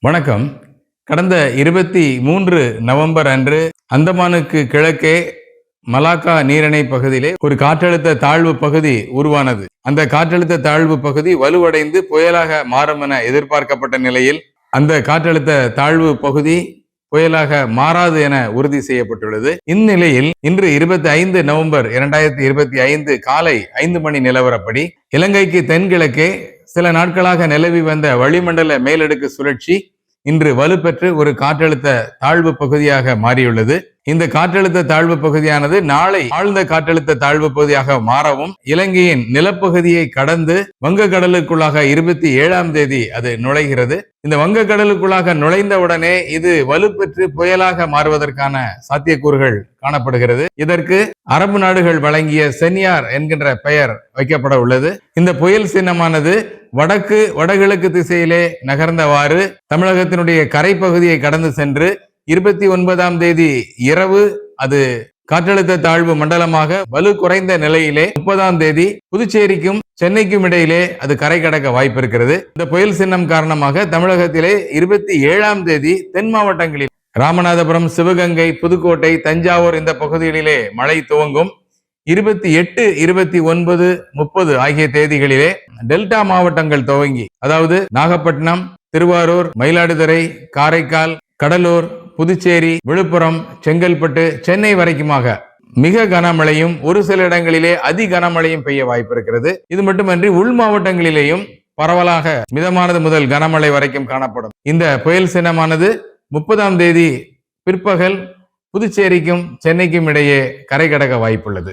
வணக்கம். கடந்த 23 நவம்பர் அன்று அந்தமானுக்கு கிழக்கே மலாக்கா நீரிணை பகுதியிலே ஒரு காற்றழுத்த தாழ்வு பகுதி உருவானது. அந்த காற்றழுத்த தாழ்வு பகுதி வலுவடைந்து புயலாக மாறும் என எதிர்பார்க்கப்பட்ட நிலையில் அந்த காற்றழுத்த தாழ்வு பகுதி புயலாக மாறாது என உறுதி செய்யப்பட்டுள்ளது. இந்நிலையில் இன்று 25 நவம்பர் 2025 காலை 5 மணி நிலவரப்படி இலங்கைக்கு தென்கிழக்கே சில நாட்களாக நிலவி வந்த வளிமண்டல மேலடுக்கு சுழற்சி இன்று வலுப்பெற்று ஒரு காற்றழுத்த தாழ்வு பகுதியாக மாறியுள்ளது. இந்த காற்றழுத்த தாழ்வு பகுதியானது நாளை ஆழ்ந்த காற்றழுத்த தாழ்வு பகுதியாக மாறவும் இலங்கையின் நிலப்பகுதியை கடந்து வங்கக்கடலுக்குள்ளாக 27ஆம் தேதி அது நுழைகிறது. இந்த வங்கக்கடலுக்குள்ளாக நுழைந்தவுடனே இது வலுப்பெற்று புயலாக மாறுவதற்கான சாத்தியக்கூறுகள் காணப்படுகிறது. இதற்கு அரபு நாடுகள் வழங்கிய சென்யார் என்கின்ற பெயர் வைக்கப்பட உள்ளது. இந்த புயல் சின்னமானது வடகிழக்கு திசையிலே நகர்ந்தவாறு தமிழகத்தினுடைய கரைப்பகுதியை கடந்து சென்று 29ஆம் தேதி இரவு அது காற்றழுத்த தாழ்வு மண்டலமாக வலு குறைந்த நிலையிலே 30ஆம் தேதி புதுச்சேரிக்கும் சென்னைக்கும் இடையிலே அது கரை கடக்க வாய்ப்பு இருக்கிறது. இந்த புயல் சின்னம் காரணமாக தமிழகத்திலே 27ஆம் தேதி தென் மாவட்டங்களில் ராமநாதபுரம், சிவகங்கை, புதுக்கோட்டை, தஞ்சாவூர் இந்த பகுதிகளிலே மழை துவங்கும். 28, 29, 30 ஆகிய தேதிகளிலே டெல்டா மாவட்டங்கள் துவங்கி, அதாவது நாகப்பட்டினம், திருவாரூர், மயிலாடுதுறை, காரைக்கால், கடலூர், புதுச்சேரி, விழுப்புரம், செங்கல்பட்டு, சென்னை வரைக்குமாக மிக கனமழையும் ஒரு சில இடங்களிலே அதி கனமழையும் பெய்ய வாய்ப்பு இருக்கிறது. இது மட்டுமன்றி உள் மாவட்டங்களிலேயும் பரவலாக மிதமானது முதல் கனமழை வரைக்கும் காணப்படும். இந்த புயல் சின்னமானது 30ஆம் தேதி பிற்பகல் புதுச்சேரிக்கும் சென்னைக்கும் இடையே கரை கடக்க வாய்ப்புள்ளது.